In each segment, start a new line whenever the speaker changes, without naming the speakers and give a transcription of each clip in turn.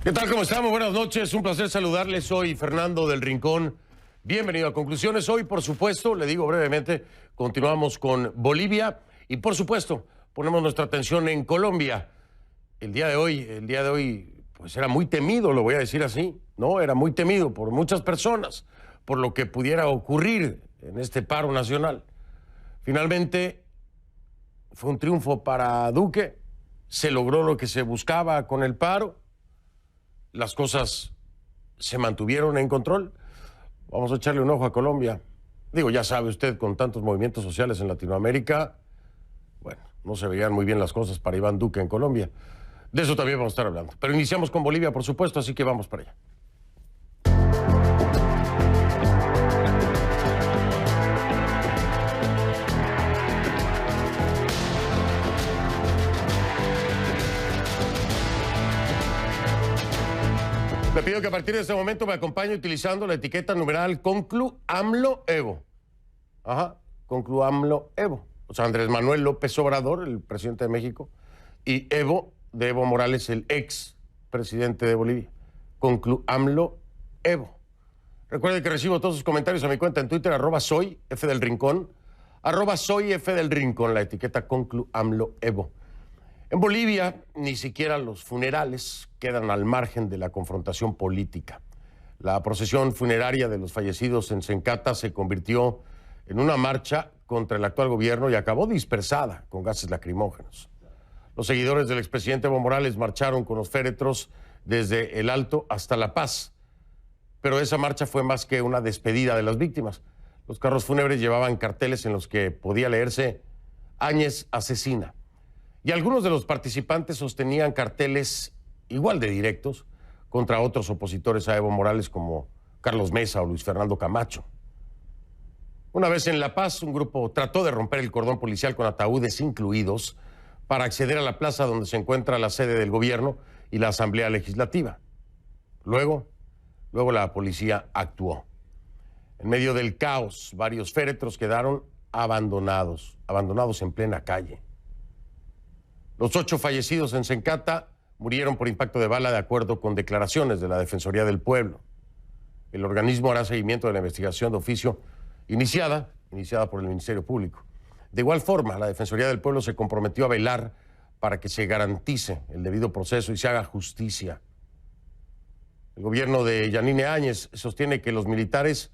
¿Qué tal? ¿Cómo estamos? Buenas noches. Un placer saludarles. Soy Fernando del Rincón. Bienvenido a Conclusiones. Hoy, por supuesto, le digo brevemente, continuamos con Bolivia y, por supuesto, ponemos nuestra atención en Colombia. El día de hoy, pues era muy temido, lo voy a decir así, ¿no? Era muy temido por muchas personas, por lo que pudiera ocurrir en este paro nacional. Finalmente, fue un triunfo para Duque. Se logró lo que se buscaba con el paro. Las cosas se mantuvieron en control. Vamos a echarle un ojo a Colombia. Digo, ya sabe usted, con tantos movimientos sociales en Latinoamérica, bueno, no se veían muy bien las cosas para Iván Duque en Colombia. De eso también vamos a estar hablando. Pero iniciamos con Bolivia, por supuesto, así que vamos para allá. Le pido que a partir de este momento me acompañe utilizando la etiqueta numeral Conclu AMLO Evo. Ajá, Conclu AMLO Evo. O sea, Andrés Manuel López Obrador, el presidente de México, y Evo, de Evo Morales, el ex presidente de Bolivia. Conclu AMLO Evo. Recuerde que recibo todos sus comentarios a mi cuenta en Twitter, @soyfdelrincón, @soyfdelrincón, la etiqueta Conclu AMLO Evo. En Bolivia, ni siquiera los funerales quedan al margen de la confrontación política. La procesión funeraria de los fallecidos en Sencata se convirtió en una marcha contra el actual gobierno y acabó dispersada con gases lacrimógenos. Los seguidores del expresidente Evo Morales marcharon con los féretros desde El Alto hasta La Paz, pero esa marcha fue más que una despedida de las víctimas. Los carros fúnebres llevaban carteles en los que podía leerse "Áñez asesina". Y algunos de los participantes sostenían carteles igual de directos contra otros opositores a Evo Morales como Carlos Mesa o Luis Fernando Camacho. Una vez en La Paz, un grupo trató de romper el cordón policial con ataúdes incluidos para acceder a la plaza donde se encuentra la sede del gobierno y la Asamblea Legislativa. Luego la policía actuó. En medio del caos, varios féretros quedaron abandonados en plena calle. Los 8 fallecidos en Sencata murieron por impacto de bala de acuerdo con declaraciones de la Defensoría del Pueblo. El organismo hará seguimiento de la investigación de oficio iniciada por el Ministerio Público. De igual forma, la Defensoría del Pueblo se comprometió a velar para que se garantice el debido proceso y se haga justicia. El gobierno de Yanine Áñez sostiene que los militares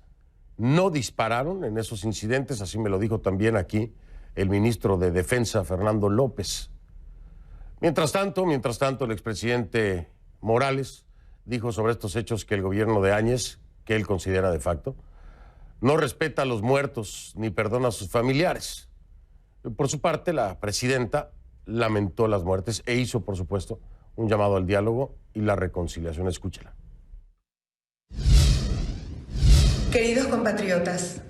no dispararon en esos incidentes, así me lo dijo también aquí el ministro de Defensa, Fernando López. Mientras tanto, el expresidente Morales dijo sobre estos hechos que el gobierno de Áñez, que él considera de facto, no respeta a los muertos ni perdona a sus familiares. Por su parte, la presidenta lamentó las muertes e hizo, por supuesto, un llamado al diálogo y la reconciliación. Escúchela.
Queridos compatriotas,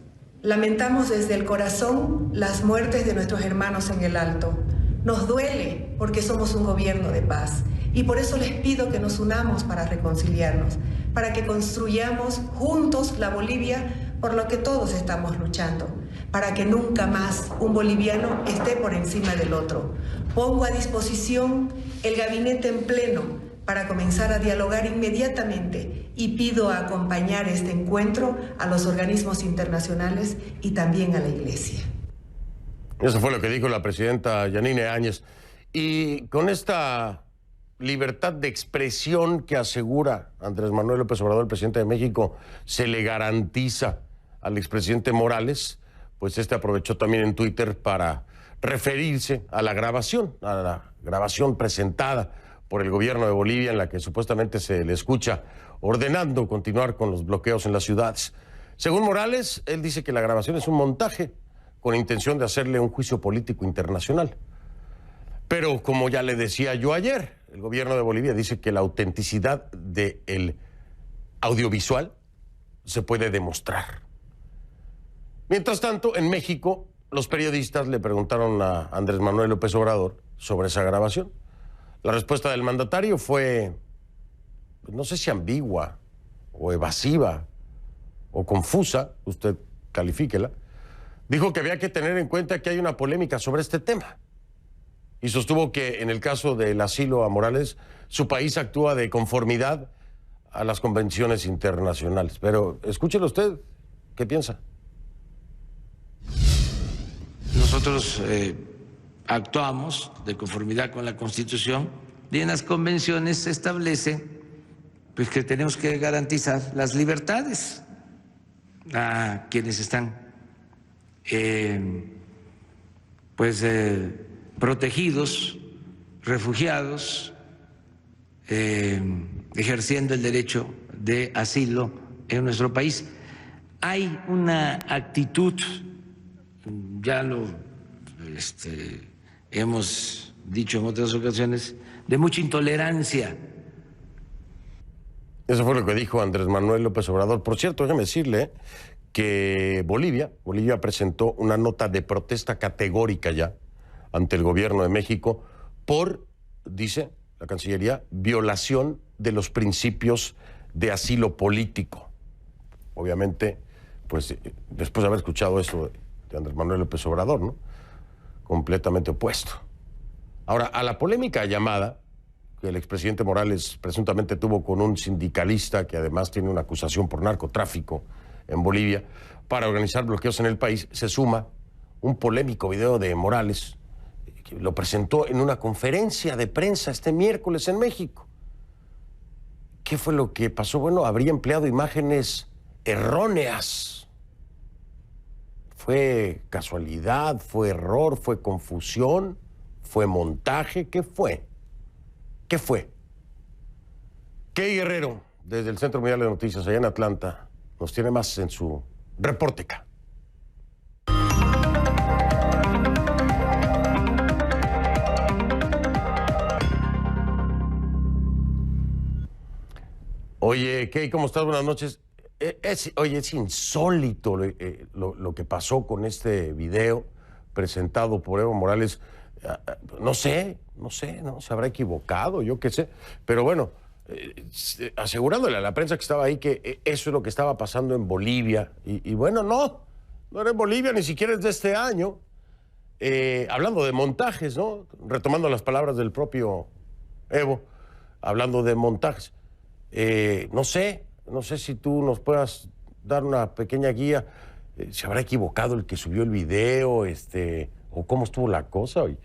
lamentamos desde el corazón las muertes de nuestros hermanos en El Alto. Nos duele porque somos un gobierno de paz y por eso les pido que nos unamos para reconciliarnos, para que construyamos juntos la Bolivia por lo que todos estamos luchando, para que nunca más un boliviano esté por encima del otro. Pongo a disposición el gabinete en pleno para comenzar a dialogar inmediatamente y pido acompañar este encuentro a los organismos internacionales y también a la Iglesia.
Eso fue lo que dijo la presidenta Yanine Áñez. Y con esta libertad de expresión que asegura Andrés Manuel López Obrador, el presidente de México, se le garantiza al expresidente Morales, pues este aprovechó también en Twitter para referirse a la grabación presentada por el gobierno de Bolivia, en la que supuestamente se le escucha ordenando continuar con los bloqueos en las ciudades. Según Morales, él dice que la grabación es un montaje con intención de hacerle un juicio político internacional. Pero como ya le decía yo ayer, el gobierno de Bolivia dice que la autenticidad del audiovisual se puede demostrar. Mientras tanto, en México, los periodistas le preguntaron a Andrés Manuel López Obrador sobre esa grabación. La respuesta del mandatario fue, no sé si ambigua o evasiva o confusa, usted califíquela. Dijo que había que tener en cuenta que hay una polémica sobre este tema. y sostuvo que en el caso del asilo a Morales, su país actúa de conformidad a las convenciones internacionales. Pero escúchelo usted, ¿qué piensa?
Nosotros actuamos de conformidad con la Constitución y en las convenciones se establece pues, que tenemos que garantizar las libertades a quienes están protegidos, refugiados, ejerciendo el derecho de asilo en nuestro país. Hay una actitud, ya lo hemos dicho en otras ocasiones, de mucha intolerancia.
Eso fue lo que dijo Andrés Manuel López Obrador. Por cierto, déjeme decirle que Bolivia presentó una nota de protesta categórica ya ante el gobierno de México por, dice la Cancillería, violación de los principios de asilo político. Obviamente, pues después de haber escuchado eso de Andrés Manuel López Obrador, ¿no? Completamente opuesto. Ahora, a la polémica llamada que el expresidente Morales presuntamente tuvo con un sindicalista que además tiene una acusación por narcotráfico en Bolivia para organizar bloqueos en el país, se suma un polémico video de Morales que lo presentó en una conferencia de prensa este miércoles en México. ¿Qué fue lo que pasó? Bueno, habría empleado imágenes erróneas. ¿Fue casualidad? ¿Fue error? ¿Fue confusión? ¿Fue montaje? ¿Qué fue? ¿Qué fue? Key Guerrero, desde el Centro Mundial de Noticias, allá en Atlanta, nos tiene más en su Reporteca. Oye, Key, ¿cómo estás? Buenas noches. Oye, es insólito lo que pasó con este video presentado por Evo Morales. No sé, se habrá equivocado, yo qué sé. Pero bueno, asegurándole a la prensa que estaba ahí que eso es lo que estaba pasando en Bolivia. Y bueno, no era en Bolivia, ni siquiera es de este año. Hablando de montajes, ¿no? Retomando las palabras del propio Evo, hablando de montajes. No sé si tú nos puedas dar una pequeña guía. ¿Se habrá equivocado el que subió el video? ¿O cómo estuvo la cosa hoy?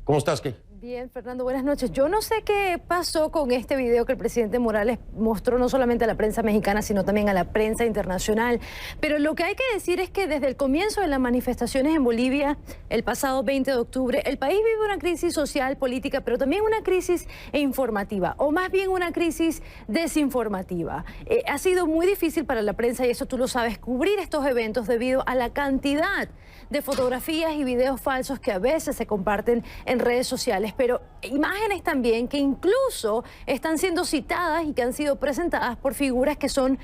¿Cómo estás, Key?
Bien, Fernando, buenas noches. Yo no sé qué pasó con este video que el presidente Morales mostró no solamente a la prensa mexicana, sino también a la prensa internacional. Pero lo que hay que decir es que desde el comienzo de las manifestaciones en Bolivia, el pasado 20 de octubre, el país vive una crisis social, política, pero también una crisis informativa, o más bien una crisis desinformativa. Ha sido muy difícil para la prensa, y eso tú lo sabes, cubrir estos eventos debido a la cantidad de fotografías y videos falsos que a veces se comparten en redes sociales, pero imágenes también que incluso están siendo citadas y que han sido presentadas por figuras que son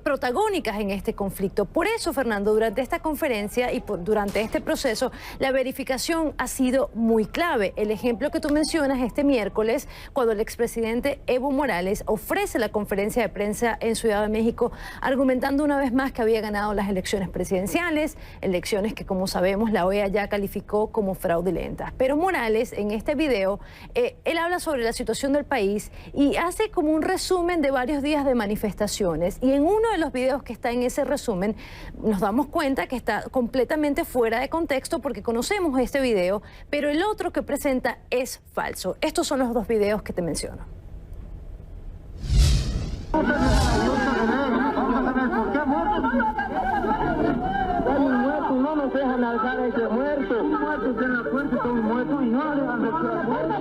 protagónicas en este conflicto. Por eso, Fernando, durante esta conferencia y durante este proceso, la verificación ha sido muy clave. El ejemplo que tú mencionas este miércoles, cuando el expresidente Evo Morales ofrece la conferencia de prensa en Ciudad de México, argumentando una vez más que había ganado las elecciones presidenciales, elecciones que, como sabemos, la OEA ya calificó como fraudulentas. Pero Morales, en este video, él habla sobre la situación del país y hace como un resumen de varios días de manifestaciones. Y en uno de los videos que está en ese resumen, nos damos cuenta que está completamente fuera de contexto porque conocemos este video, pero el otro que presenta es falso. Estos son los dos videos que te menciono.
No nos dejan alzar a ese muerto. Muertos en la fuerza son muertos y no le van a dejar la fuerza.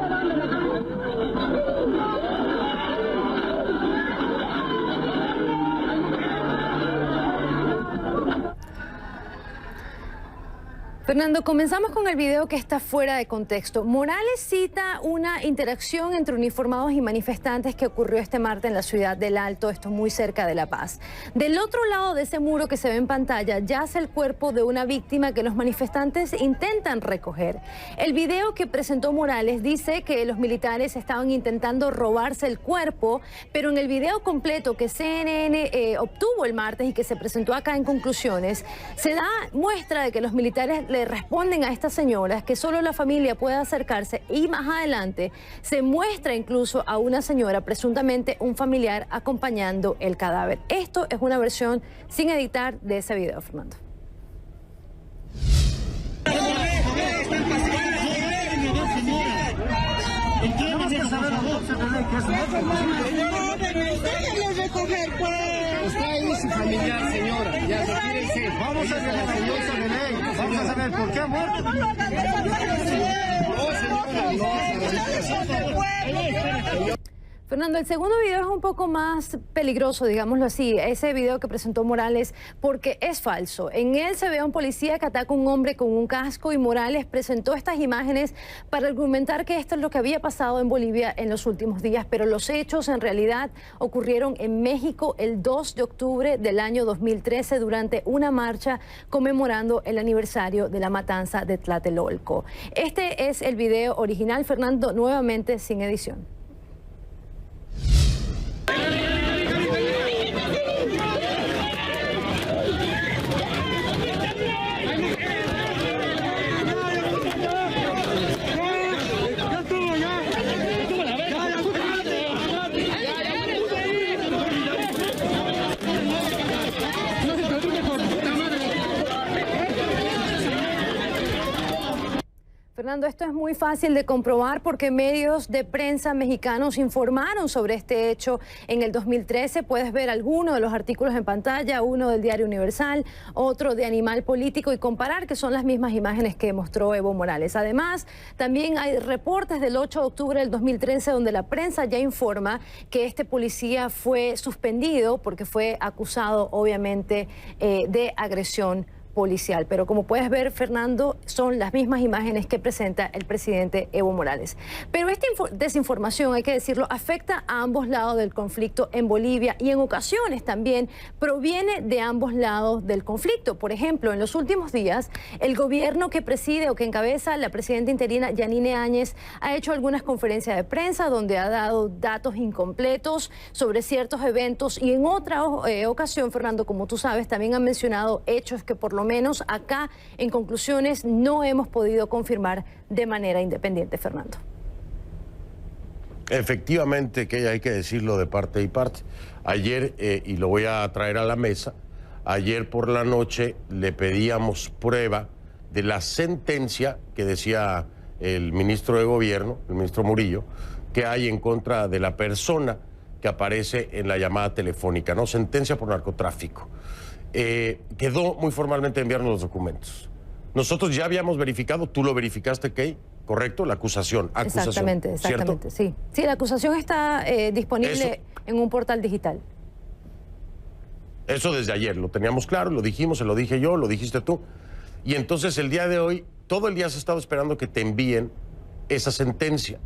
Fernando, comenzamos con el video que está fuera de contexto. Morales cita una interacción entre uniformados y manifestantes que ocurrió este martes en la ciudad del Alto, esto muy cerca de La Paz. Del otro lado de ese muro que se ve en pantalla yace el cuerpo de una víctima que los manifestantes intentan recoger. El video que presentó Morales dice que los militares estaban intentando robarse el cuerpo, pero en el video completo que CNN obtuvo el martes y que se presentó acá en Conclusiones, se da muestra de que los militares le responden a estas señoras que solo la familia puede acercarse y más adelante se muestra incluso a una señora, presuntamente un familiar, acompañando el cadáver. Esto es una versión sin editar de ese video, Fernando.
Está ahí su familiar, señora. Ya, retírese. Vamos a saber la señora de ley. Vamos a saber por qué ha muerto.
Fernando, el segundo video es un poco más peligroso, digámoslo así, ese video que presentó Morales, porque es falso. En él se ve a un policía que ataca a un hombre con un casco y Morales presentó estas imágenes para argumentar que esto es lo que había pasado en Bolivia en los últimos días, pero los hechos en realidad ocurrieron en México el 2 de octubre del año 2013 durante una marcha conmemorando el aniversario de la matanza de Tlatelolco. Este es el video original, Fernando, nuevamente sin edición. Fernando, esto es muy fácil de comprobar porque medios de prensa mexicanos informaron sobre este hecho en el 2013. Puedes ver algunos de los artículos en pantalla, uno del Diario Universal, otro de Animal Político y comparar que son las mismas imágenes que mostró Evo Morales. Además, también hay reportes del 8 de octubre del 2013 donde la prensa ya informa que este policía fue suspendido porque fue acusado obviamente de agresión policial. Pero como puedes ver, Fernando, son las mismas imágenes que presenta el presidente Evo Morales. Pero esta desinformación, hay que decirlo, afecta a ambos lados del conflicto en Bolivia y en ocasiones también proviene de ambos lados del conflicto. Por ejemplo, en los últimos días, el gobierno que preside o que encabeza la presidenta interina Yanine Áñez ha hecho algunas conferencias de prensa donde ha dado datos incompletos sobre ciertos eventos y en otra ocasión, Fernando, como tú sabes, también han mencionado hechos que por lo menos acá, en conclusiones, no hemos podido confirmar de manera independiente, Fernando.
Efectivamente, que hay que decirlo de parte y parte. Ayer, y lo voy a traer a la mesa, ayer por la noche le pedíamos prueba de la sentencia que decía el ministro de Gobierno, el ministro Murillo, que hay en contra de la persona que aparece en la llamada telefónica, ¿no? Sentencia por narcotráfico. Quedó muy formalmente enviarnos los documentos. Nosotros ya habíamos verificado, tú lo verificaste, Kay, ¿correcto? La acusación.
Exactamente, exactamente, sí. Sí, la acusación está disponible en un portal digital.
Eso desde ayer, lo teníamos claro, lo dijimos, se lo dije yo, lo dijiste tú. Y entonces el día de hoy, todo el día has estado esperando que te envíen esa sentencia,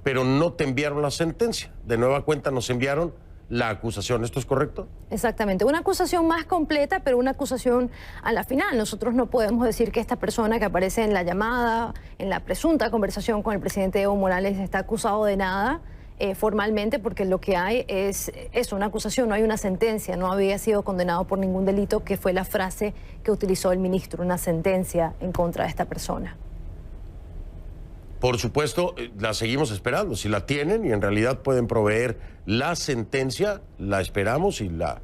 pero no te enviaron la sentencia. De nueva cuenta nos enviaron la acusación. ¿Esto es correcto?
Exactamente. Una acusación más completa, pero una acusación a la final. Nosotros no podemos decir que esta persona que aparece en la llamada, en la presunta conversación con el presidente Evo Morales, está acusado de nada formalmente, porque lo que hay es una acusación, no hay una sentencia, no había sido condenado por ningún delito, que fue la frase que utilizó el ministro, una sentencia en contra de esta persona.
Por supuesto, la seguimos esperando. Si la tienen y en realidad pueden proveer la sentencia, la esperamos y la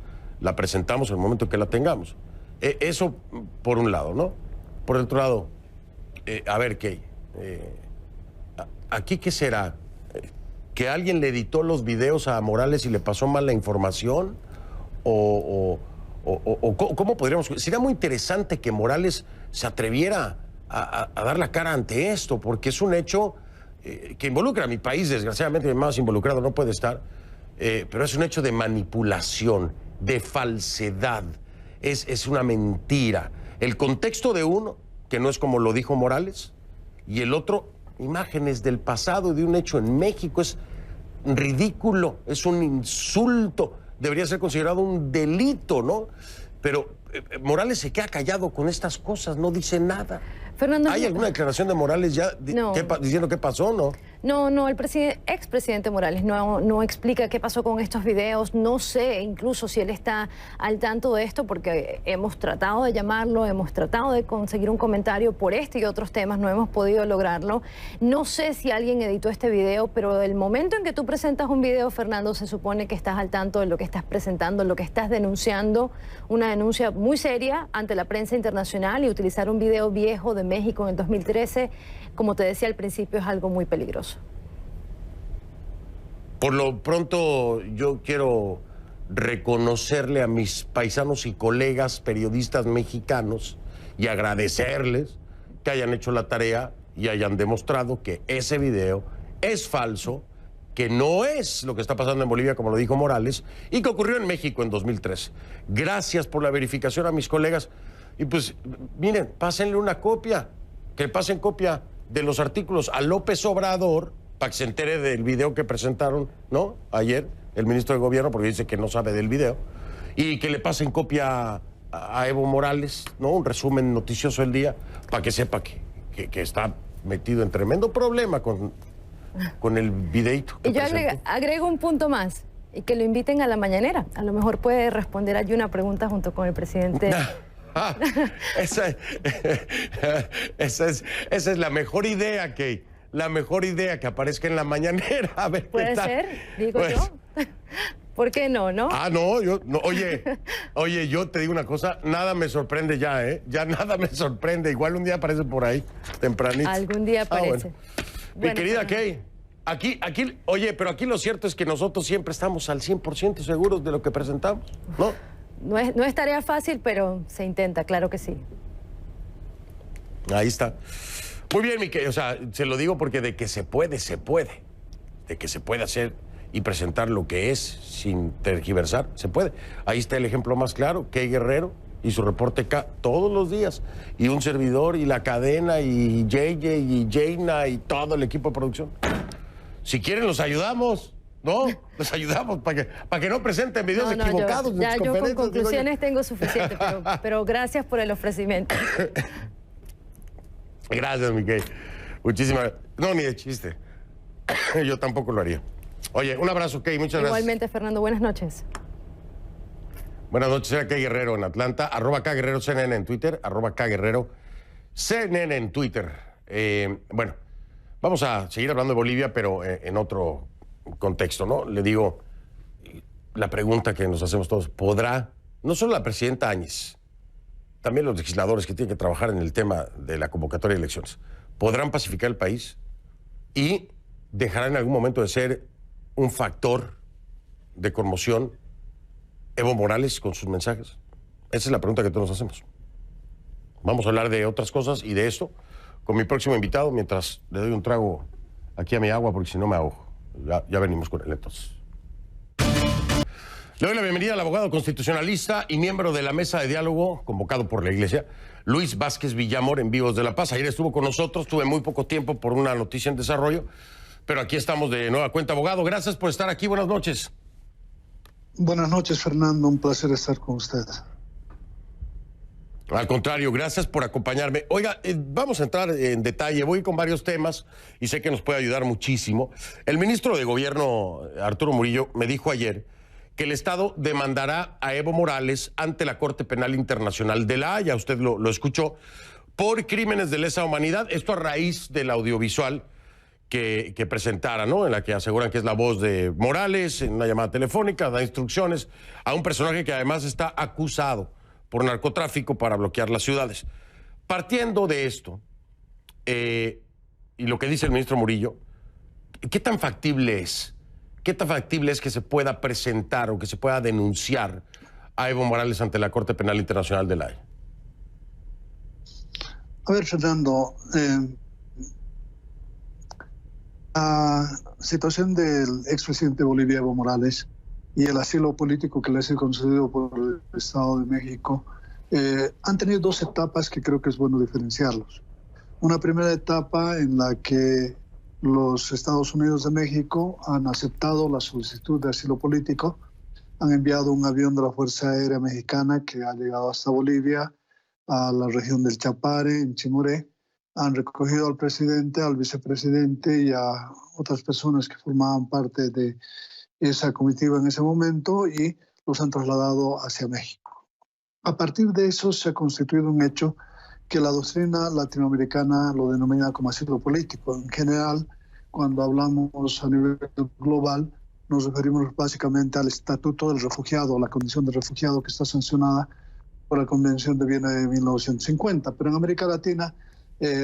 presentamos en el momento que la tengamos. Eso por un lado, ¿no? Por el otro lado, a ver, Kay, ¿aquí qué será? ¿Que alguien le editó los videos a Morales y le pasó mal la información? ¿O cómo podríamos...? Sería muy interesante que Morales se atreviera a dar la cara ante esto, porque es un hecho que involucra a mi país, desgraciadamente más involucrado no puede estar, pero es un hecho de manipulación, de falsedad, es una mentira. El contexto de uno, que no es como lo dijo Morales, y el otro, imágenes del pasado de un hecho en México, es ridículo, es un insulto, debería ser considerado un delito, ¿no? Pero Morales se queda callado con estas cosas, no dice nada.
Fernando,
¿hay alguna declaración de Morales ya diciendo qué pasó, no?
No, el expresidente Morales no explica qué pasó con estos videos. No sé incluso si él está al tanto de esto, porque hemos tratado de llamarlo, hemos tratado de conseguir un comentario por este y otros temas, no hemos podido lograrlo. No sé si alguien editó este video, pero el momento en que tú presentas un video, Fernando, se supone que estás al tanto de lo que estás presentando, lo que estás denunciando, una denuncia muy seria ante la prensa internacional, y utilizar un video viejo de México en el 2013, como te decía al principio, es algo muy peligroso.
Por lo pronto, yo quiero reconocerle a mis paisanos y colegas periodistas mexicanos y agradecerles que hayan hecho la tarea y hayan demostrado que ese video es falso, que no es lo que está pasando en Bolivia, como lo dijo Morales, y que ocurrió en México en 2013. Gracias por la verificación a mis colegas. Y pues, miren, pásenle una copia, que pasen copia de los artículos a López Obrador, para que se entere del video que presentaron, ¿no?, ayer, el ministro de Gobierno, porque dice que no sabe del video, y que le pasen copia a Evo Morales, ¿no?, un resumen noticioso del día, para que sepa que está metido en tremendo problema con el videíto.
Y yo agrego un punto más, y que lo inviten a la mañanera. A lo mejor puede responder allí una pregunta junto con el presidente.
Esa es la mejor idea, Kay. La mejor idea, que aparezca en la mañanera. A ver,
puede ser, digo pues, yo. ¿Por qué no, no?
No, oye, yo te digo una cosa, nada me sorprende ya, ¿eh? Ya nada me sorprende. Igual un día aparece por ahí, tempranito.
Algún día aparece.
Bueno. Mi querida Kay, aquí, oye, pero aquí lo cierto es que nosotros siempre estamos al 100% seguros de lo que presentamos, ¿no?
No es tarea fácil, pero se intenta, claro que sí.
Ahí está. Muy bien, Miquel, o sea, se lo digo porque de que se puede, se puede. De que se puede hacer y presentar lo que es sin tergiversar, se puede. Ahí está el ejemplo más claro, Kay Guerrero y su reporte K todos los días. Y un servidor y la cadena y JJ y Jaina y todo el equipo de producción. Si quieren, los ayudamos. No, los ayudamos para que no presenten videos equivocados.
Yo con conclusiones tengo suficiente, pero gracias por el ofrecimiento.
Gracias, Miquel. Muchísimas gracias. No, ni de chiste. Yo tampoco lo haría. Oye, un abrazo, Kay. Muchas gracias.
Igualmente, Fernando. Buenas noches.
Buenas noches, soy Kay Guerrero en Atlanta. @KGuerrero CNN en Twitter. @KGuerrero CNN en Twitter. Bueno, vamos a seguir hablando de Bolivia, pero en otro contexto, ¿no? Le digo, la pregunta que nos hacemos todos, ¿podrá, no solo la presidenta Áñez, también los legisladores que tienen que trabajar en el tema de la convocatoria de elecciones, podrán pacificar el país y dejarán en algún momento de ser un factor de conmoción Evo Morales con sus mensajes? Esa es la pregunta que todos nos hacemos. Vamos a hablar de otras cosas y de esto con mi próximo invitado, mientras le doy un trago aquí a mi agua, porque si no me ahogo. Ya venimos con él entonces. Le doy la bienvenida al abogado constitucionalista y miembro de la mesa de diálogo convocado por la Iglesia, Luis Vázquez Villamor, en Vivos de la Paz. Ayer estuvo con nosotros, tuve muy poco tiempo por una noticia en desarrollo, pero aquí estamos de nueva cuenta, abogado. Gracias por estar aquí, buenas noches.
Buenas noches, Fernando, un placer estar con usted.
Al contrario, gracias por acompañarme. Oiga, vamos a entrar en detalle, voy con varios temas y sé que nos puede ayudar muchísimo. El ministro de Gobierno, Arturo Murillo, me dijo ayer que el Estado demandará a Evo Morales ante la Corte Penal Internacional de La Haya, usted lo escuchó, por crímenes de lesa humanidad, esto a raíz del audiovisual que presentara, ¿no?, en la que aseguran que es la voz de Morales, en una llamada telefónica, da instrucciones a un personaje que además está acusado por narcotráfico para bloquear las ciudades. Partiendo de esto, y lo que dice el ministro Murillo, ¿qué tan factible es? ¿Qué tan factible es que se pueda presentar o que se pueda denunciar a Evo Morales ante la Corte Penal Internacional de La Haya?
A ver, Fernando, la situación del expresidente de Bolivia, Evo Morales, y el asilo político que le ha sido concedido por el Estado de México, han tenido dos etapas que creo que es bueno diferenciarlos. Una primera etapa en la que los Estados Unidos de México han aceptado la solicitud de asilo político, han enviado un avión de la Fuerza Aérea Mexicana que ha llegado hasta Bolivia, a la región del Chapare, en Chimoré, Han recogido al presidente, al vicepresidente y a otras personas que formaban parte de esa comitiva en ese momento y los han trasladado hacia México. A partir de eso se ha constituido un hecho que la doctrina latinoamericana lo denomina como asilo político. En general, cuando hablamos a nivel global, nos referimos básicamente al Estatuto del Refugiado, la condición de refugiado que está sancionada por la Convención de Viena de 1950. Pero en América Latina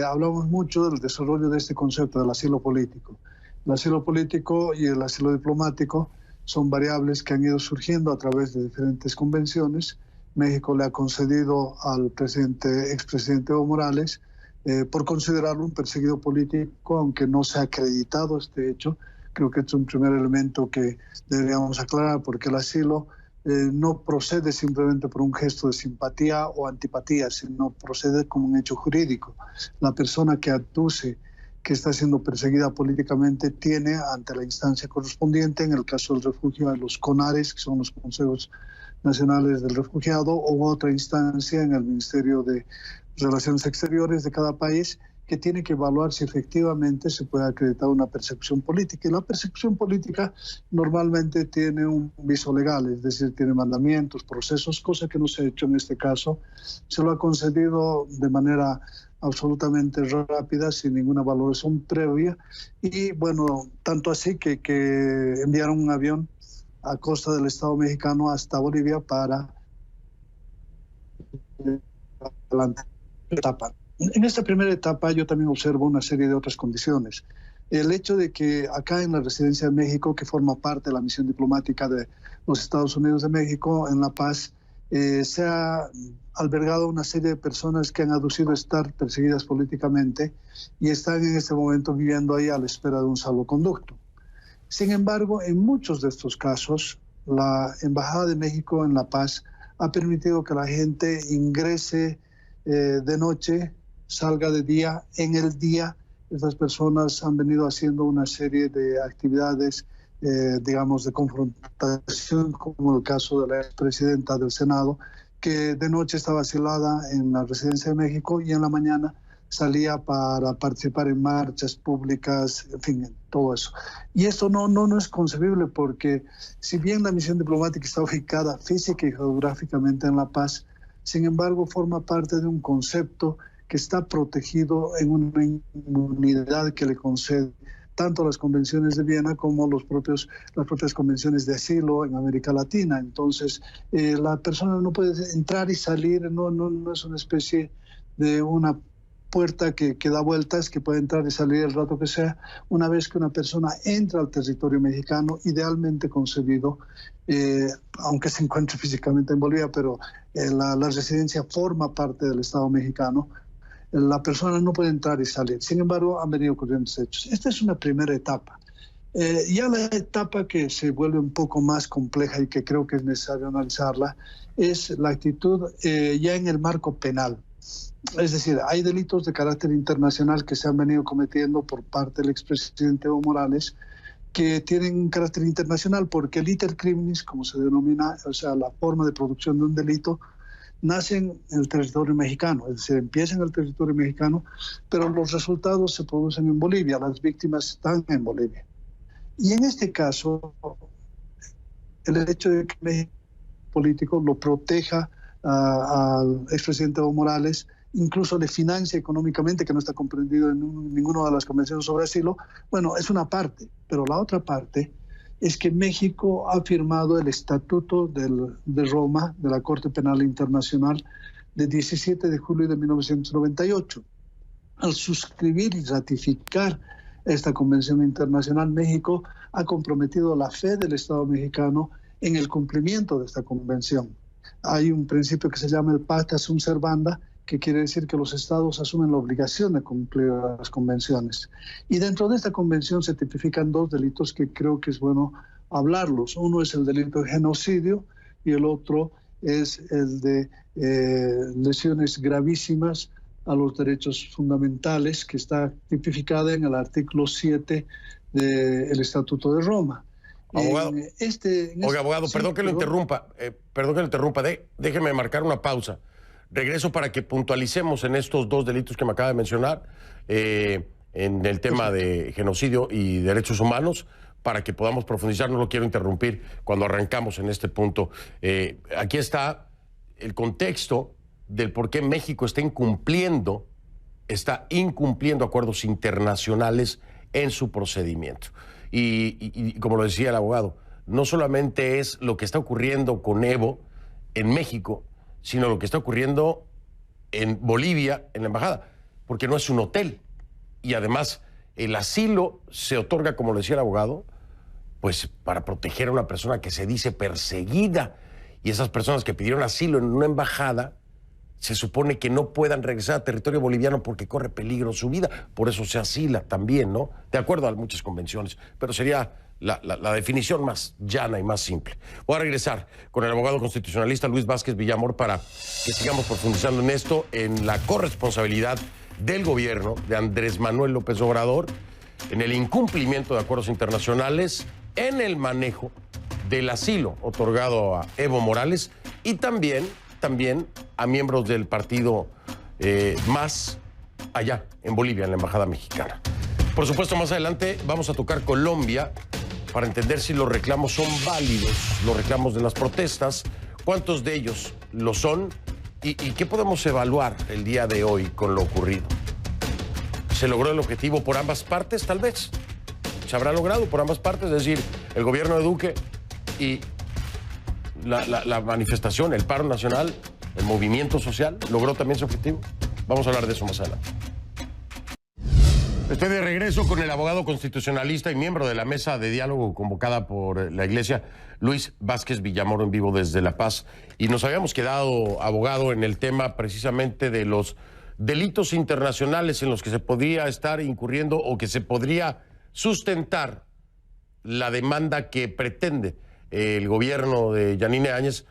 hablamos mucho del desarrollo de este concepto del asilo político. El asilo político y el asilo diplomático son variables que han ido surgiendo a través de diferentes convenciones. México le ha concedido al expresidente Evo Morales por considerarlo un perseguido político, aunque no se ha acreditado este hecho. Creo que es un primer elemento que deberíamos aclarar, porque el asilo no procede simplemente por un gesto de simpatía o antipatía, sino procede como un hecho jurídico. La persona que aduce que está siendo perseguida políticamente tiene ante la instancia correspondiente, en el caso del refugio, a los CONARES, que son los Consejos Nacionales del Refugiado, o otra instancia en el Ministerio de Relaciones Exteriores de cada país, que tiene que evaluar si efectivamente se puede acreditar una persecución política. Y la persecución política normalmente tiene un viso legal, es decir, tiene mandamientos, procesos, cosa que no se ha hecho en este caso. Se lo ha concedido de manera absolutamente rápida, sin ninguna valoración previa. Y bueno, tanto así que enviaron un avión a costa del Estado mexicano hasta Bolivia para adelantar la etapa. En esta primera etapa yo también observo una serie de otras condiciones. El hecho de que acá en la Residencia de México, que forma parte de la misión diplomática de los Estados Unidos de México en La Paz, se ha albergado una serie de personas que han aducido estar perseguidas políticamente y están en este momento viviendo ahí a la espera de un salvoconducto. Sin embargo, en muchos de estos casos, la Embajada de México en La Paz ha permitido que la gente ingrese de noche, salga de día. En el día, estas personas han venido haciendo una serie de actividades, digamos, de confrontación, como el caso de la expresidenta del Senado, que de noche estaba asilada en la Residencia de México y en la mañana salía para participar en marchas públicas, en fin, todo eso. Y esto no es concebible, porque si bien la misión diplomática está ubicada física y geográficamente en La Paz, sin embargo forma parte de un concepto que está protegido en una inmunidad que le concede tanto las convenciones de Viena como las propias convenciones de asilo en América Latina. Entonces, la persona no puede entrar y salir, no es una especie de una puerta que da vueltas, que puede entrar y salir el rato que sea. Una vez que una persona entra al territorio mexicano, idealmente concebido, aunque se encuentre físicamente en Bolivia, pero la residencia forma parte del Estado mexicano, la persona no puede entrar y salir. Sin embargo, han venido ocurriendo hechos. Esta es una primera etapa. Ya la etapa que se vuelve un poco más compleja y que creo que es necesario analizarla es la actitud ya en el marco penal. Es decir, hay delitos de carácter internacional que se han venido cometiendo por parte del expresidente Evo Morales, que tienen un carácter internacional porque el iter criminis, como se denomina, o sea, la forma de producción de un delito, nacen en el territorio mexicano, es decir, empiezan en el territorio mexicano, pero los resultados se producen en Bolivia, las víctimas están en Bolivia. Y en este caso, el hecho de que México político lo proteja al expresidente Evo Morales, incluso le financia económicamente, que no está comprendido en ninguna de las convenciones sobre asilo, bueno, es una parte, pero la otra parte es que México ha firmado el Estatuto de Roma, de la Corte Penal Internacional, de 17 de julio de 1998. Al suscribir y ratificar esta convención internacional, México ha comprometido la fe del Estado mexicano en el cumplimiento de esta convención. Hay un principio que se llama el pacta sunt servanda, que quiere decir que los estados asumen la obligación de cumplir las convenciones. Y dentro de esta convención se tipifican dos delitos que creo que es bueno hablarlos. Uno es el delito de genocidio y el otro es el de lesiones gravísimas a los derechos fundamentales, que está tipificada en el artículo 7 del Estatuto de Roma.
Abogado, abogado, perdón que lo interrumpa, déjeme marcar una pausa. Regreso para que puntualicemos en estos dos delitos que me acaba de mencionar, en el tema de genocidio y derechos humanos, para que podamos profundizar. No lo quiero interrumpir cuando arrancamos en este punto. Aquí está el contexto del por qué México está incumpliendo acuerdos internacionales en su procedimiento. Y como lo decía el abogado, no solamente es lo que está ocurriendo con Evo en México, sino lo que está ocurriendo en Bolivia, en la embajada, porque no es un hotel. Y además, el asilo se otorga, como lo decía el abogado, pues para proteger a una persona que se dice perseguida. Y esas personas que pidieron asilo en una embajada, se supone que no puedan regresar a territorio boliviano porque corre peligro su vida. Por eso se asila también, ¿no? De acuerdo a muchas convenciones. Pero sería la definición más llana y más simple. Voy a regresar con el abogado constitucionalista Luis Vázquez Villamor para que sigamos profundizando en esto, en la corresponsabilidad del gobierno de Andrés Manuel López Obrador, en el incumplimiento de acuerdos internacionales, en el manejo del asilo otorgado a Evo Morales y también a miembros del partido MAS allá en Bolivia, en la Embajada Mexicana. Por supuesto, más adelante vamos a tocar Colombia para entender si los reclamos son válidos, los reclamos de las protestas, cuántos de ellos lo son y qué podemos evaluar el día de hoy con lo ocurrido. ¿Se logró el objetivo por ambas partes? Tal vez. ¿Se habrá logrado por ambas partes? Es decir, el gobierno de Duque y la manifestación, el paro nacional, el movimiento social, ¿logró también su objetivo? Vamos a hablar de eso más adelante. Estoy de regreso con el abogado constitucionalista y miembro de la mesa de diálogo convocada por la Iglesia, Luis Vázquez Villamor, en vivo desde La Paz. Y nos habíamos quedado, abogado, en el tema precisamente de los delitos internacionales en los que se podría estar incurriendo o que se podría sustentar la demanda que pretende el gobierno de Yanine Áñez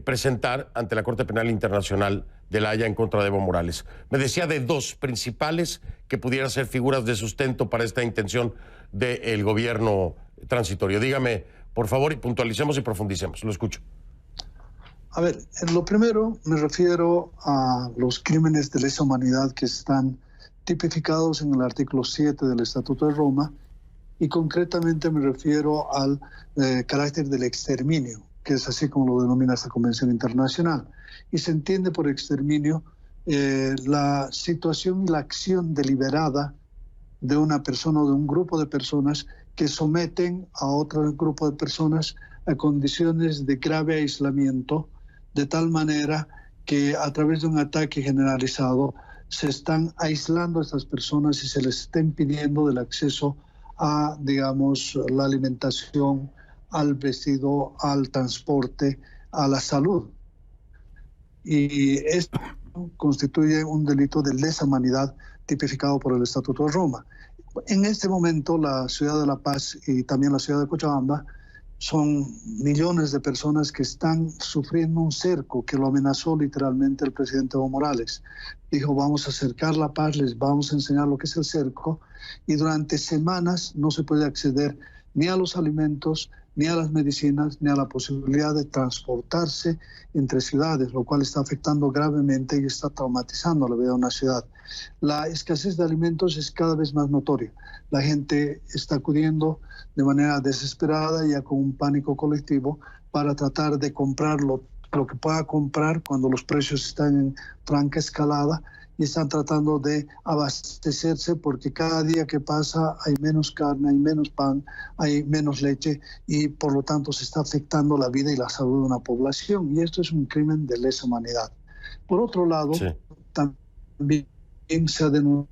presentar ante la Corte Penal Internacional de La Haya en contra de Evo Morales. Me decía de dos principales que pudieran ser figuras de sustento para esta intención del gobierno transitorio. Dígame, por favor, y puntualicemos y profundicemos. Lo escucho.
A ver, en lo primero me refiero a los crímenes de lesa humanidad que están tipificados en el artículo 7 del Estatuto de Roma, y concretamente me refiero al carácter del exterminio, que es así como lo denomina esta Convención Internacional. Y se entiende por exterminio la situación y la acción deliberada de una persona o de un grupo de personas que someten a otro grupo de personas a condiciones de grave aislamiento, de tal manera que a través de un ataque generalizado se están aislando a estas personas y se les está impidiendo el acceso a, digamos, la alimentación, al vestido, al transporte, a la salud. Y esto constituye un delito de lesa humanidad tipificado por el Estatuto de Roma. En este momento, la ciudad de La Paz y también la ciudad de Cochabamba son millones de personas que están sufriendo un cerco que lo amenazó literalmente el presidente Evo Morales. Dijo, vamos a acercar la paz, les vamos a enseñar lo que es el cerco, y durante semanas no se puede acceder ni a los alimentos, ni a las medicinas, ni a la posibilidad de transportarse entre ciudades, lo cual está afectando gravemente y está traumatizando la vida de una ciudad. La escasez de alimentos es cada vez más notoria. La gente está acudiendo de manera desesperada, ya con un pánico colectivo, para tratar de comprar lo que pueda comprar cuando los precios están en franca escalada, y están tratando de abastecerse porque cada día que pasa hay menos carne, hay menos pan, hay menos leche, y por lo tanto se está afectando la vida y la salud de una población, y esto es un crimen de lesa humanidad. Por otro lado, sí, también se ha denunciado,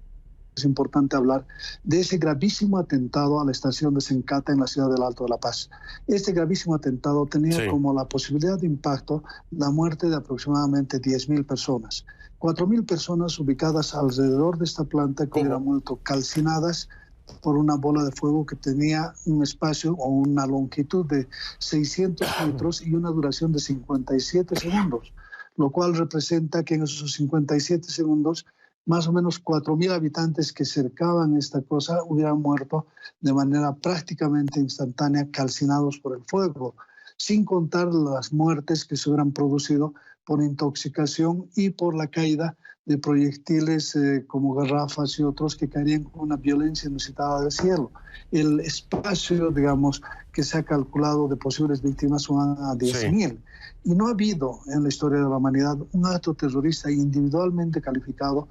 es importante hablar de ese gravísimo atentado a la estación de Sencata en la ciudad del Alto de La Paz. Este gravísimo atentado tenía como la posibilidad de impacto la muerte de aproximadamente 10.000 personas. 4.000 personas ubicadas alrededor de esta planta que hubieran muerto calcinadas por una bola de fuego que tenía un espacio o una longitud de 600 metros y una duración de 57 segundos, lo cual representa que en esos 57 segundos más o menos 4.000 habitantes que cercaban esta cosa hubieran muerto de manera prácticamente instantánea, calcinados por el fuego, sin contar las muertes que se hubieran producido por intoxicación y por la caída de proyectiles como garrafas y otros que caerían con una violencia inusitada del cielo. El espacio, digamos, que se ha calculado de posibles víctimas son a 10.000. Y no ha habido en la historia de la humanidad un acto terrorista individualmente calificado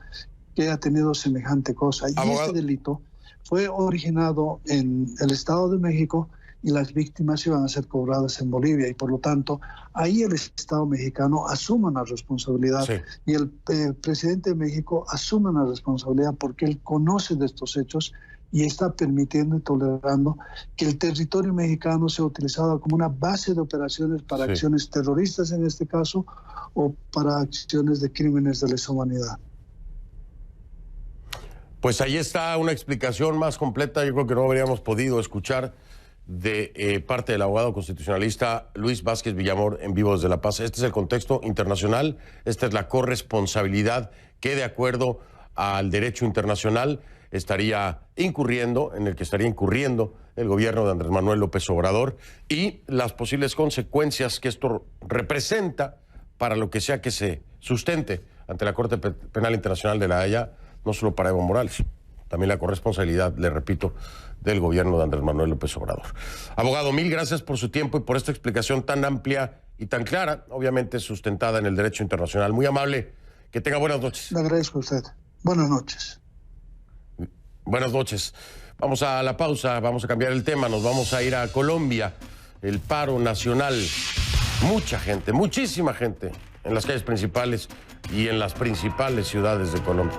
que haya tenido semejante cosa. Y este delito fue originado en el Estado de México y las víctimas iban a ser cobradas en Bolivia, y por lo tanto ahí el Estado mexicano asume una responsabilidad, y el presidente de México asume una responsabilidad porque él conoce de estos hechos y está permitiendo y tolerando que el territorio mexicano sea utilizado como una base de operaciones para acciones terroristas en este caso, o para acciones de crímenes de lesa humanidad.
Pues ahí está una explicación más completa, yo creo que no habríamos podido escuchar de parte del abogado constitucionalista Luis Vázquez Villamor en vivo desde La Paz. Este es el contexto internacional, esta es la corresponsabilidad que, de acuerdo al derecho internacional, estaría incurriendo, en el que estaría incurriendo el gobierno de Andrés Manuel López Obrador, y las posibles consecuencias que esto representa para lo que sea que se sustente ante la Corte Penal Internacional de La Haya, no solo para Evo Morales, también la corresponsabilidad, le repito, del gobierno de Andrés Manuel López Obrador. Abogado, mil gracias por su tiempo y por esta explicación tan amplia y tan clara, obviamente sustentada en el derecho internacional. Muy amable, que tenga buenas noches.
Le agradezco a usted. Buenas noches.
Buenas noches. Vamos a la pausa, vamos a cambiar el tema, nos vamos a ir a Colombia. El paro nacional, mucha gente, muchísima gente en las calles principales y en las principales ciudades de Colombia.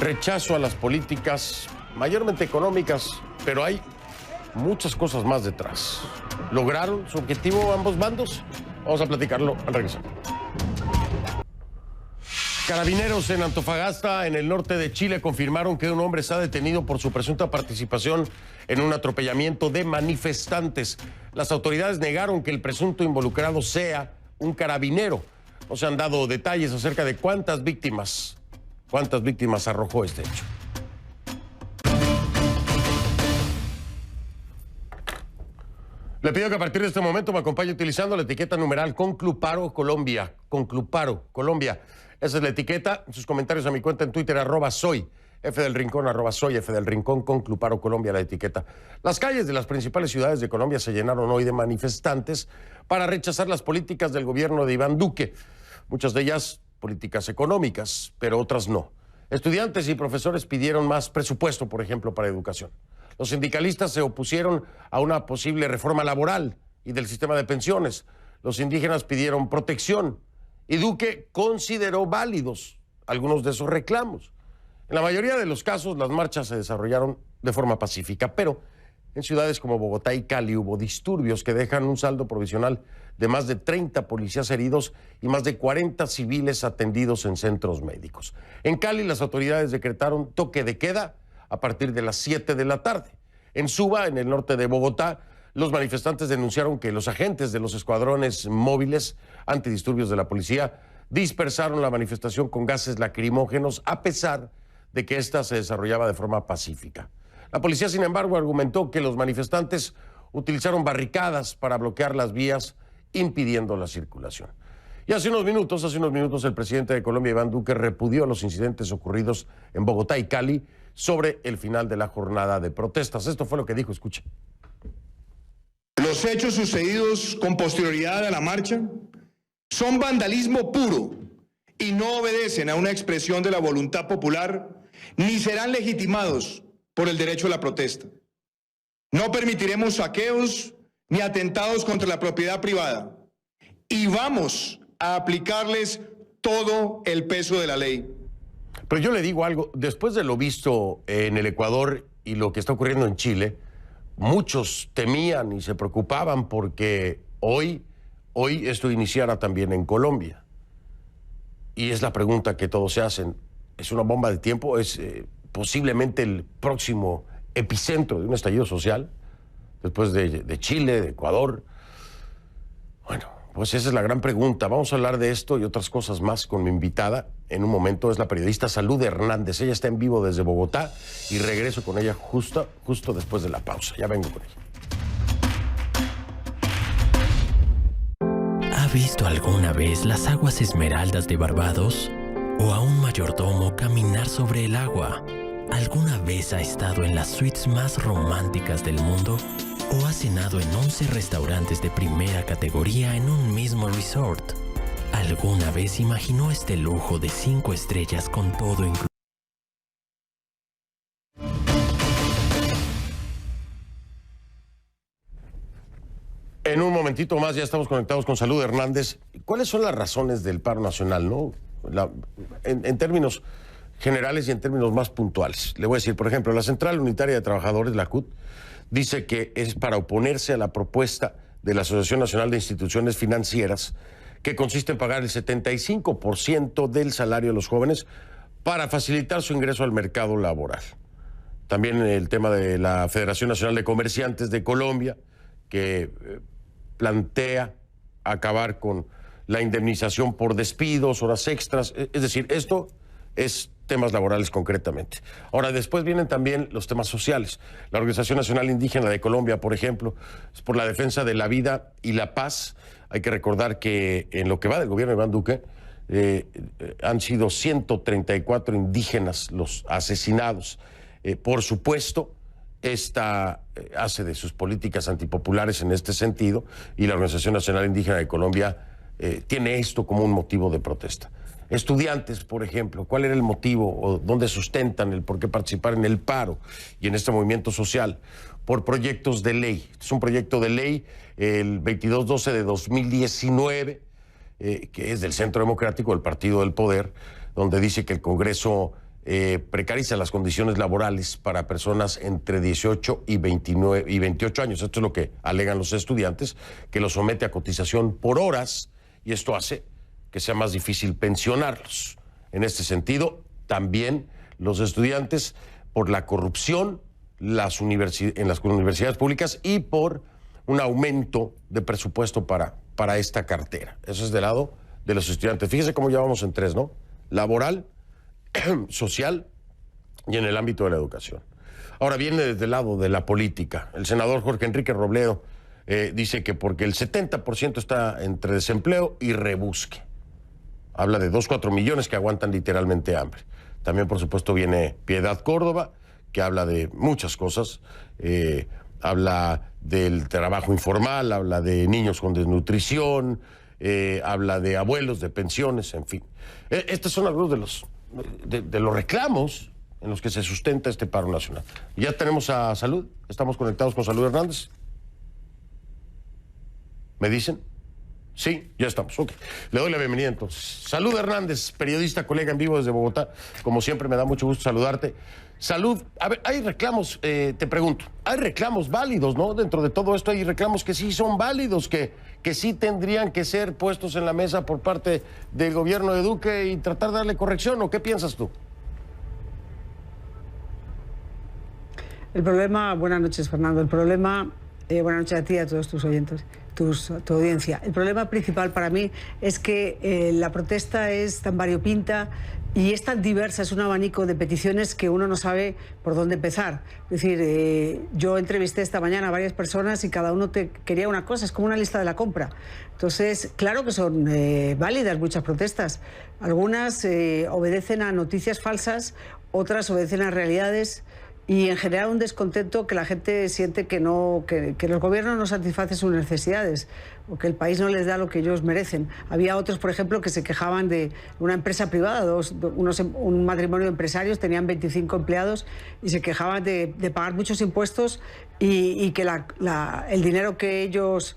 Rechazo a las políticas mayormente económicas, pero hay muchas cosas más detrás. ¿Lograron su objetivo ambos bandos? Vamos a platicarlo al regresar. Carabineros en Antofagasta, en el norte de Chile, confirmaron que un hombre está detenido por su presunta participación en un atropellamiento de manifestantes. Las autoridades negaron que el presunto involucrado sea un carabinero. No se han dado detalles acerca de cuántas víctimas arrojó este hecho. Le pido que a partir de este momento me acompañe utilizando la etiqueta numeral Concluparo Colombia. Concluparo Colombia. Esa es la etiqueta. Sus comentarios a mi cuenta en Twitter, @soy F del Rincón, @soy F del Rincón, Concluparo Colombia, la etiqueta. Las calles de las principales ciudades de Colombia se llenaron hoy de manifestantes para rechazar las políticas del gobierno de Iván Duque. Muchas de ellas políticas económicas, pero otras no. Estudiantes y profesores pidieron más presupuesto, por ejemplo, para educación. Los sindicalistas se opusieron a una posible reforma laboral y del sistema de pensiones. Los indígenas pidieron protección y Duque consideró válidos algunos de esos reclamos. En la mayoría de los casos, las marchas se desarrollaron de forma pacífica, pero en ciudades como Bogotá y Cali hubo disturbios que dejan un saldo provisional de más de 30 policías heridos y más de 40 civiles atendidos en centros médicos. En Cali, las autoridades decretaron toque de queda a partir de las 7 de la tarde. En Suba, en el norte de Bogotá, los manifestantes denunciaron que los agentes de los escuadrones móviles antidisturbios de la policía dispersaron la manifestación con gases lacrimógenos, a pesar de que ésta se desarrollaba de forma pacífica. La policía, sin embargo, argumentó que los manifestantes utilizaron barricadas para bloquear las vías, impidiendo la circulación. Y hace unos minutos, el presidente de Colombia, Iván Duque, repudió los incidentes ocurridos en Bogotá y Cali sobre el final de la jornada de protestas. Esto fue lo que dijo, escuche.
Los hechos sucedidos con posterioridad a la marcha son vandalismo puro y no obedecen a una expresión de la voluntad popular, ni serán legitimados por el derecho a la protesta. No permitiremos saqueos ni atentados contra la propiedad privada y vamos a aplicarles todo el peso de la ley.
Pero yo le digo algo, después de lo visto en el Ecuador y lo que está ocurriendo en Chile, muchos temían y se preocupaban porque hoy esto iniciara también en Colombia. Y es la pregunta que todos se hacen. ¿Es una bomba de tiempo? ¿Es posiblemente el próximo epicentro de un estallido social? Después de Chile, de Ecuador. Bueno, pues esa es la gran pregunta. Vamos a hablar de esto y otras cosas más con mi invitada. En un momento es la periodista Salud Hernández. Ella está en vivo desde Bogotá y regreso con ella justo después de la pausa. Ya vengo con ella.
¿Ha visto alguna vez las aguas esmeraldas de Barbados? ¿O a un mayordomo caminar sobre el agua? ¿Alguna vez ha estado en las suites más románticas del mundo? ¿O ha cenado en 11 restaurantes de primera categoría en un mismo resort? ¿Alguna vez imaginó este lujo de 5 estrellas con todo incluido?
En un momentito más ya estamos conectados con Salud Hernández. ¿Cuáles son las razones del paro nacional, no? En términos generales y en términos más puntuales. Le voy a decir, por ejemplo, la Central Unitaria de Trabajadores, la CUT, dice que es para oponerse a la propuesta de la Asociación Nacional de Instituciones Financieras, que consiste en pagar el 75% del salario de los jóvenes para facilitar su ingreso al mercado laboral. También el tema de la Federación Nacional de Comerciantes de Colombia, que plantea acabar con la indemnización por despidos, horas extras. Es decir, esto es temas laborales concretamente. Ahora, después vienen también los temas sociales. La Organización Nacional Indígena de Colombia, por ejemplo, es por la defensa de la vida y la paz. Hay que recordar que en lo que va del gobierno de Iván Duque, han sido 134 indígenas los asesinados. Por supuesto, esta hace de sus políticas antipopulares en este sentido, y la Organización Nacional Indígena de Colombia tiene esto como un motivo de protesta. Estudiantes, por ejemplo, ¿cuál era el motivo o dónde sustentan el por qué participar en el paro y en este movimiento social? Por proyectos de ley. Es un proyecto de ley, el 2212 de 2019, que es del Centro Democrático, del Partido del Poder, donde dice que el Congreso precariza las condiciones laborales para personas entre 18 y 28 años. Esto es lo que alegan los estudiantes, que los somete a cotización por horas, y esto hace que sea más difícil pensionarlos. En este sentido, también los estudiantes, por la corrupción en las universidades públicas y por un aumento de presupuesto para esta cartera. Eso es del lado de los estudiantes. Fíjese cómo ya vamos en tres, ¿no? Laboral, social y en el ámbito de la educación. Ahora viene desde el lado de la política. El senador Jorge Enrique Robledo dice que porque el 70% está entre desempleo y rebusque. Habla de 2-4 millones que aguantan literalmente hambre. También, por supuesto, viene Piedad Córdoba, que habla de muchas cosas. Habla del trabajo informal, habla de niños con desnutrición, habla de abuelos, de pensiones, en fin. Estos son algunos de los reclamos en los que se sustenta este paro nacional. Ya tenemos a Salud, estamos conectados con Salud Hernández. ¿Me dicen? Sí, ya estamos. Okay. Le doy la bienvenida entonces. Salud Hernández, periodista, colega en vivo desde Bogotá. Como siempre, me da mucho gusto saludarte. Salud, a ver, hay reclamos, te pregunto, hay reclamos válidos, ¿no? Dentro de todo esto hay reclamos que sí son válidos, que sí tendrían que ser puestos en la mesa por parte del gobierno de Duque y tratar de darle corrección, ¿o qué piensas tú?
El problema, buenas noches, Fernando, el problema, buenas noches a ti y a todos tus oyentes, tu audiencia. El problema principal para mí es que la protesta es tan variopinta y es tan diversa, es un abanico de peticiones que uno no sabe por dónde empezar. Es decir, yo entrevisté esta mañana a varias personas y cada uno quería una cosa, es como una lista de la compra. Entonces, claro que son válidas muchas protestas. Algunas obedecen a noticias falsas, otras obedecen a realidades, y en general un descontento que la gente siente que los gobiernos no satisfacen sus necesidades o que el país no les da lo que ellos merecen. Había otros, por ejemplo, que se quejaban de una empresa privada, un matrimonio de empresarios, tenían 25 empleados y se quejaban de pagar muchos impuestos y que el dinero que ellos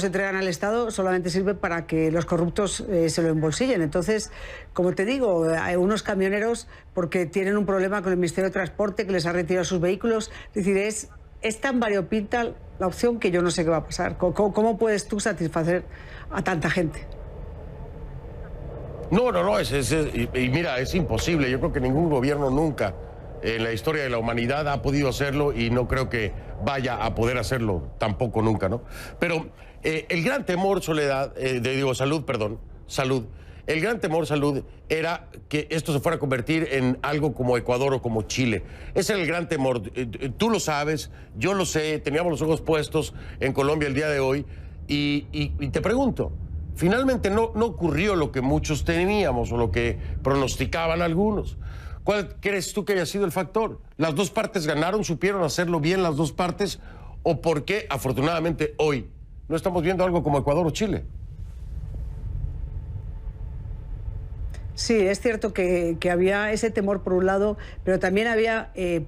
entregan al Estado solamente sirve para que los corruptos se lo embolsillen. Entonces, como te digo, hay unos camioneros porque tienen un problema con el Ministerio de Transporte que les ha retirado sus vehículos. Es decir, es tan variopinta la opción que yo no sé qué va a pasar. ¿Cómo puedes tú satisfacer a tanta gente?
No, y mira, es imposible. Yo creo que ningún gobierno nunca en la historia de la humanidad ha podido hacerlo y no creo que vaya a poder hacerlo tampoco nunca, ¿no? Pero el gran temor, Salud, el gran temor, Salud, era que esto se fuera a convertir en algo como Ecuador o como Chile. Ese era el gran temor. Tú lo sabes, yo lo sé, teníamos los ojos puestos en Colombia el día de hoy y te pregunto, Finalmente no ocurrió lo que muchos temíamos o lo que pronosticaban algunos. ¿Cuál crees tú que haya sido el factor? ¿Las dos partes ganaron, supieron hacerlo bien las dos partes? ¿O por qué, afortunadamente, hoy no estamos viendo algo como Ecuador o Chile?
Sí, es cierto que había ese temor por un lado, pero también había, en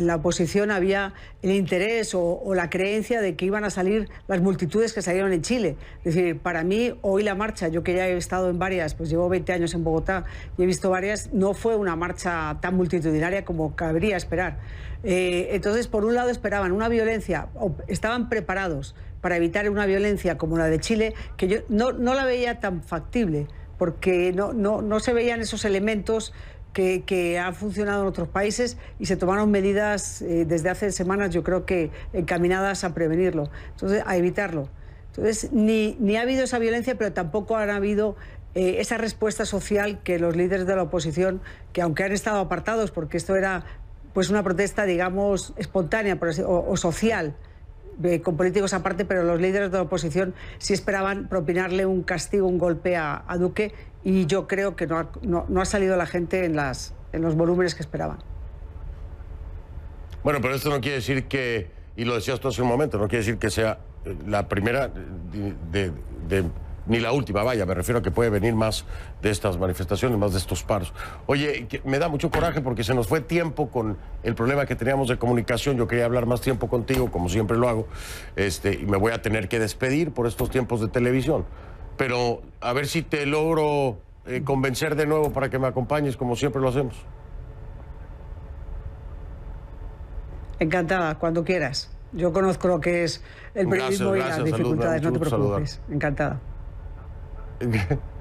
la oposición había el interés o la creencia de que iban a salir las multitudes que salieron en Chile. Es decir, para mí, hoy la marcha, yo que ya he estado en varias, pues llevo 20 años en Bogotá y he visto varias, no fue una marcha tan multitudinaria como cabría esperar. Entonces, por un lado esperaban una violencia, o estaban preparados para evitar una violencia como la de Chile, que yo no la veía tan factible, porque no se veían esos elementos que han funcionado en otros países y se tomaron medidas desde hace semanas, yo creo que encaminadas a prevenirlo, entonces a evitarlo. Entonces, ni ha habido esa violencia, pero tampoco han habido esa respuesta social que los líderes de la oposición, que aunque han estado apartados, porque esto era pues una protesta, digamos, espontánea o social, con políticos aparte, pero los líderes de la oposición sí esperaban propinarle un castigo, un golpe a Duque, y yo creo que no ha salido la gente en los volúmenes que esperaban.
Bueno, pero esto no quiere decir que, y lo decías tú hace un momento, no quiere decir que sea la primera ni la última, vaya, me refiero a que puede venir más de estas manifestaciones, más de estos paros. Oye, me da mucho coraje porque se nos fue tiempo con el problema que teníamos de comunicación. Yo quería hablar más tiempo contigo, como siempre lo hago, y me voy a tener que despedir por estos tiempos de televisión. Pero a ver si te logro convencer de nuevo para que me acompañes, como siempre lo hacemos.
Encantada, cuando quieras. Yo conozco lo que es el periodismo y las dificultades, no te preocupes. Encantada.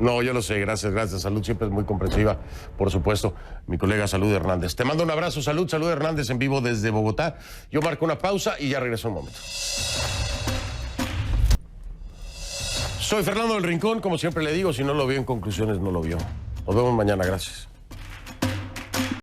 No, yo lo sé, gracias. Salud siempre es muy comprensiva, por supuesto. Mi colega Salud Hernández. Te mando un abrazo, Salud Hernández en vivo desde Bogotá. Yo marco una pausa y ya regreso un momento. Soy Fernando del Rincón, como siempre le digo, si no lo vio en conclusiones, no lo vio. Nos vemos mañana, gracias.